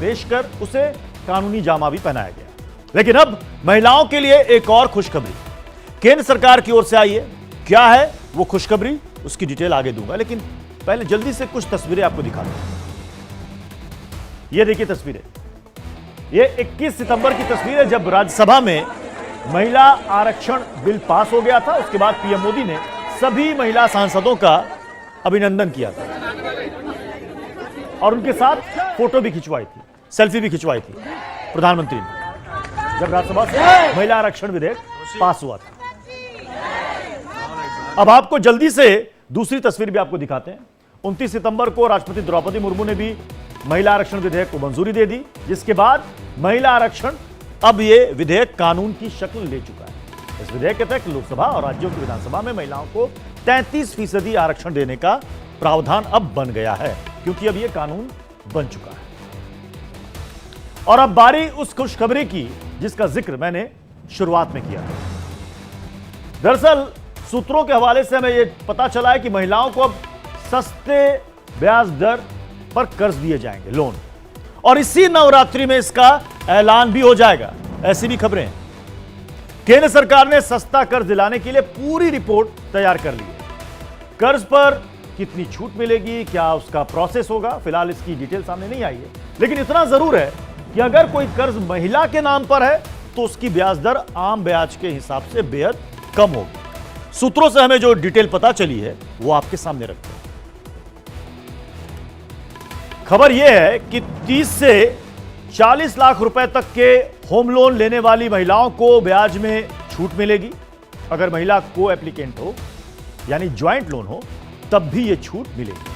पेश कर उसे कानूनी जामा भी पहनाया गया। लेकिन अब महिलाओं के लिए एक और खुशखबरी केंद्र सरकार की ओर से आई है। क्या है वो खुशखबरी, उसकी डिटेल आगे दूंगा, लेकिन पहले जल्दी से कुछ तस्वीरें आपको दिखा दूं। ये देखिए तस्वीरें, ये 21 सितंबर की तस्वीर है जब राज्यसभा में महिला आरक्षण बिल पास हो गया था। उसके बाद पीएम मोदी ने सभी महिला सांसदों का अभिनंदन किया था और उनके साथ फोटो भी खिंचवाई थी, सेल्फी भी खिंचवाई थी प्रधानमंत्री ने, जब राज्यसभा से महिला आरक्षण विधेयक पास हुआ था। अब आपको जल्दी से दूसरी तस्वीर भी आपको दिखाते हैं। 29 सितंबर को राष्ट्रपति द्रौपदी मुर्मू ने भी महिला आरक्षण विधेयक को मंजूरी दे दी, जिसके बाद महिला आरक्षण अब यह विधेयक कानून की शक्ल ले चुका है। इस विधेयक के तहत लोकसभा और राज्यों की विधानसभा में महिलाओं को 33% आरक्षण देने का प्रावधान अब बन गया है, क्योंकि अब यह कानून बन चुका है। और अब बारी उस खुशखबरी की जिसका जिक्र मैंने शुरुआत में किया था। दरअसल सूत्रों के हवाले से हमें यह पता चला है कि महिलाओं को अब सस्ते ब्याज दर पर कर्ज दिए जाएंगे, लोन, और इसी नवरात्रि में इसका ऐलान भी हो जाएगा, ऐसी भी खबरें हैं। केंद्र सरकार ने सस्ता कर्ज दिलाने के लिए पूरी रिपोर्ट तैयार कर ली है। कर्ज पर कितनी छूट मिलेगी, क्या उसका प्रोसेस होगा, फिलहाल इसकी डिटेल सामने नहीं आई है, लेकिन इतना जरूर है कि अगर कोई कर्ज महिला के नाम पर है तो उसकी ब्याज दर आम ब्याज के हिसाब से बेहद कम होगी। सूत्रों से हमें जो डिटेल पता चली है वो आपके सामने रखते हैं। खबर यह है कि 30 से 40 लाख रुपए तक के होम लोन लेने वाली महिलाओं को ब्याज में छूट मिलेगी। अगर महिला को एप्लीकेंट हो यानी ज्वाइंट लोन हो तब भी यह छूट मिलेगी।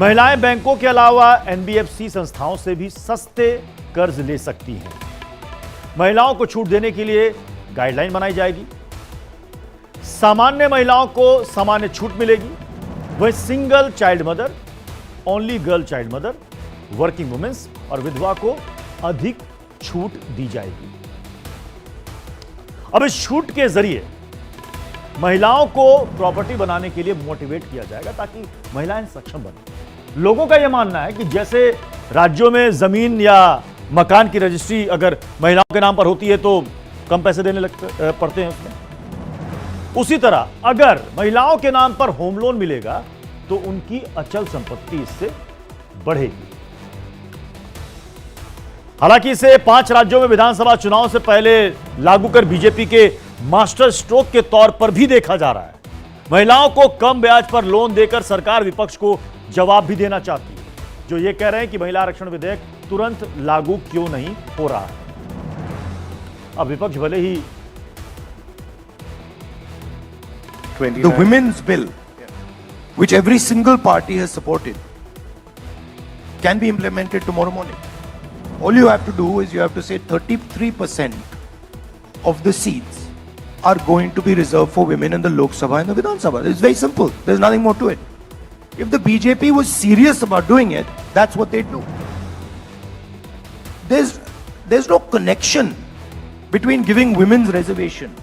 महिलाएं बैंकों के अलावा एनबीएफसी संस्थाओं से भी सस्ते कर्ज ले सकती हैं। महिलाओं को छूट देने के लिए गाइडलाइन बनाई जाएगी। सामान्य महिलाओं को सामान्य छूट मिलेगी, वह single child mother, only girl child mother, working womens और विधवा को अधिक छूट दी जाएगी। अब इस छूट के जरिए महिलाओं को प्रॉपर्टी बनाने के लिए मोटिवेट किया जाएगा ताकि महिलाएं सक्षम बने। लोगों का यह मानना है कि जैसे राज्यों में जमीन या मकान की रजिस्ट्री अगर महिलाओं के नाम पर होती है तो कम पैसे देने पड़ते हैं उसमें, उसी तरह अगर महिलाओं के नाम पर होम लोन मिलेगा तो उनकी अचल संपत्ति इससे बढ़ेगी। हालांकि इसे 5 राज्यों में विधानसभा चुनाव से पहले लागू कर बीजेपी के मास्टर स्ट्रोक के तौर पर भी देखा जा रहा है। महिलाओं को कम ब्याज पर लोन देकर सरकार विपक्ष को जवाब भी देना चाहती है, जो ये कह रहे हैं कि महिला आरक्षण विधेयक तुरंत लागू क्यों नहीं हो रहा है। अब विपक्ष भले ही the women's bill, which every single party has supported, can be implemented tomorrow morning. All you have to do is you have to say 33% of the seats are going to be reserved for women in the Lok Sabha and the Vidhan Sabha. It's very simple. There's nothing more to it. If the BJP was serious about doing it, that's what they'd do. There's no connection between giving women's reservation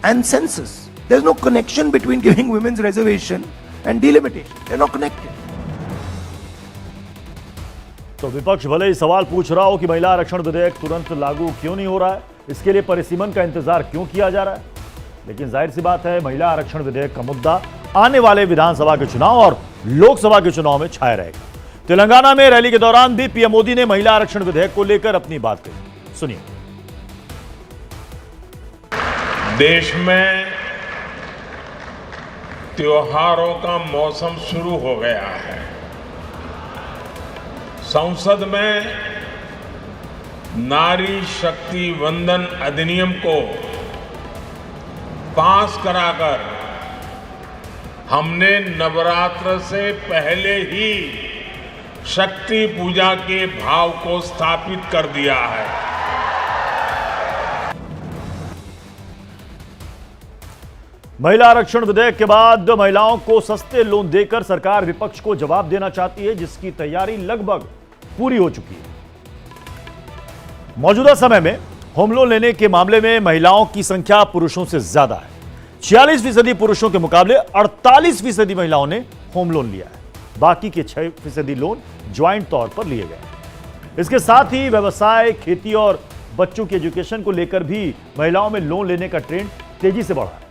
and census. There's no connection between giving women's reservation and delimitation. They're not connected. तो विपक्ष भले ही सवाल पूछ रहा हो कि महिला आरक्षण विधेयक तुरंत लागू क्यों नहीं हो रहा है, इसके लिए परिसीमन का इंतजार क्यों किया जा रहा है, लेकिन जाहिर सी बात है महिला आरक्षण विधेयक का मुद्दा आने वाले विधानसभा के चुनाव और लोकसभा के चुनाव में छाया रहेगा। तेलंगाना में रैली के दौरान भी पीएम मोदी ने महिला आरक्षण विधेयक को लेकर अपनी बात कही, सुनिए। देश में त्योहारों का मौसम शुरू हो गया है। संसद में नारी शक्ति वंदन अधिनियम को पास कराकर हमने नवरात्र से पहले ही शक्ति पूजा के भाव को स्थापित कर दिया है। महिला आरक्षण विधेयक के बाद महिलाओं को सस्ते लोन देकर सरकार विपक्ष को जवाब देना चाहती है, जिसकी तैयारी लगभग पूरी हो चुकी है। मौजूदा समय में होम लोन लेने के मामले में महिलाओं की संख्या पुरुषों से ज्यादा है। 46% पुरुषों के मुकाबले 48% महिलाओं ने होम लोन लिया है। बाकी के 6% लोन ज्वाइंट तौर पर लिए गए। इसके साथ ही व्यवसाय, खेती और बच्चों की एजुकेशन को लेकर भी महिलाओं में लोन लेने का ट्रेंड तेजी से बढ़ा है।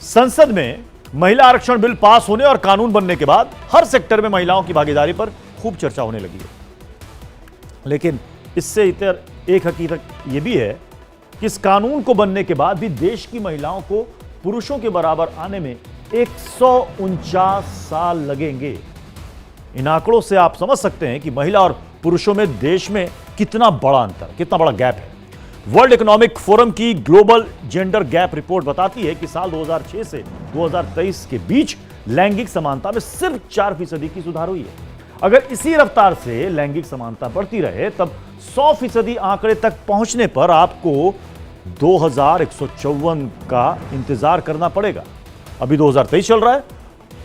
संसद में महिला आरक्षण बिल पास होने और कानून बनने के बाद हर सेक्टर में महिलाओं की भागीदारी पर खूब चर्चा होने लगी है। लेकिन इससे इतर एक हकीकत यह भी है कि इस कानून को बनने के बाद भी देश की महिलाओं को पुरुषों के बराबर आने में 149 साल लगेंगे। इन आंकड़ों से आप समझ सकते हैं कि महिला और पुरुषों में देश में कितना बड़ा अंतर, कितना बड़ा गैप है। वर्ल्ड इकोनॉमिक फोरम की ग्लोबल जेंडर गैप रिपोर्ट बताती है कि साल 2006 से 2023 के बीच लैंगिक समानता में सिर्फ 4% की सुधार हुई है। अगर इसी रफ्तार से लैंगिक समानता बढ़ती रहे तब 100% आंकड़े तक पहुंचने पर आपको 2154 का इंतजार करना पड़ेगा। अभी 2023 चल रहा है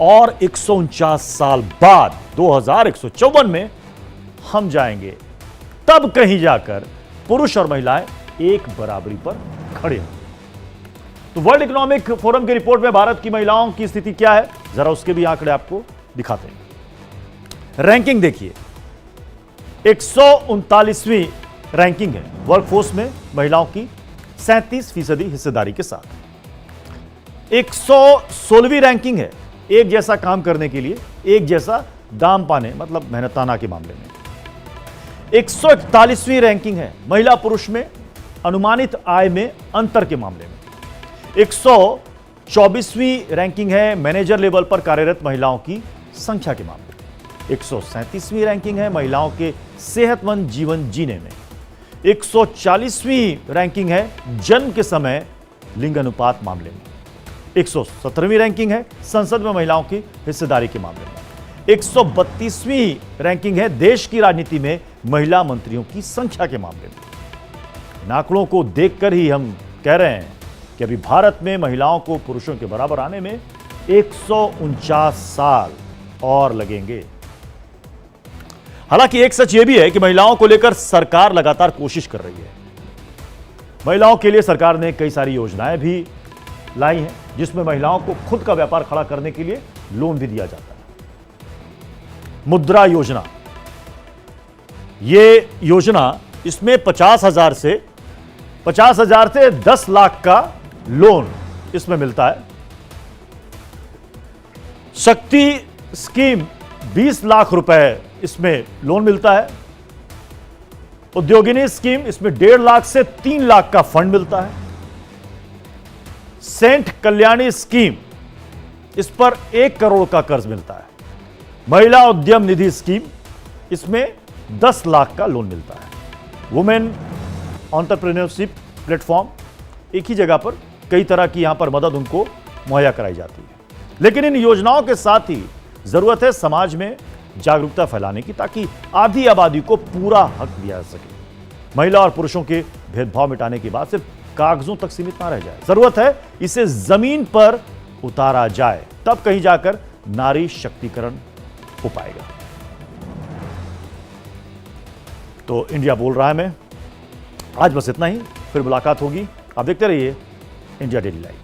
और 149 साल बाद 2154 में हम जाएंगे, तब कहीं जाकर पुरुष और महिलाएं एक बराबरी पर खड़े होंगे। तो वर्ल्ड इकोनॉमिक फोरम की रिपोर्ट में भारत की महिलाओं की स्थिति क्या है, जरा उसके भी आंकड़े आपको दिखाते हैं। रैंकिंग देखिए, 139वीं रैंकिंग है वर्कफोर्स में महिलाओं की 37% हिस्सेदारी के साथ। 116वीं रैंकिंग है एक जैसा काम करने के लिए एक जैसा दाम पाने, मतलब मेहनताना के मामले में। 141वीं रैंकिंग है महिला पुरुष में अनुमानित आय में अंतर के मामले में। 124वीं रैंकिंग है मैनेजर लेवल पर कार्यरत महिलाओं की संख्या के मामले में। 137वीं रैंकिंग है महिलाओं के सेहतमंद जीवन जीने में। 140वीं रैंकिंग है जन्म के समय लिंग अनुपात मामले में। 117वीं रैंकिंग है संसद में महिलाओं की हिस्सेदारी के मामले में। 132वीं रैंकिंग है देश की राजनीति में महिला मंत्रियों की संख्या के मामले में। इन आंकड़ों को देखकर ही हम कह रहे हैं कि अभी भारत में महिलाओं को पुरुषों के बराबर आने में 149 साल और लगेंगे। हालांकि एक सच यह भी है कि महिलाओं को लेकर सरकार लगातार कोशिश कर रही है। महिलाओं के लिए सरकार ने कई सारी योजनाएं भी लाई हैं, जिसमें महिलाओं को खुद का व्यापार खड़ा करने के लिए लोन भी दिया जाता है। मुद्रा योजना, ये योजना, इसमें 50,000 से 10 लाख का लोन इसमें मिलता है। शक्ति स्कीम 20 लाख रुपए इसमें लोन मिलता है। उद्योगिनी स्कीम, इसमें 1.5 लाख से 3 लाख का फंड मिलता है। सेंट कल्याणी स्कीम, इस पर 1 करोड़ का कर्ज मिलता है। महिला उद्यम निधि स्कीम, इसमें 10 लाख का लोन मिलता है। वुमेन एंटरप्रेन्योरशिप प्लेटफॉर्म, एक ही जगह पर कई तरह की यहां पर मदद उनको मुहैया कराई जाती है। लेकिन इन योजनाओं के साथ ही जरूरत है समाज में जागरूकता फैलाने की, ताकि आधी आबादी को पूरा हक दिया जा सके। महिला और पुरुषों के भेदभाव मिटाने की बात सिर्फ कागजों तक सीमित ना रह जाए। जरूरत है इसे जमीन पर उतारा जाए, तब कहीं जाकर नारी शक्तिकरण हो पाएगा। तो इंडिया बोल रहा है मैं आज बस इतना ही, फिर मुलाकात होगी। आप देखते रहिए इंडिया डेली लाइव।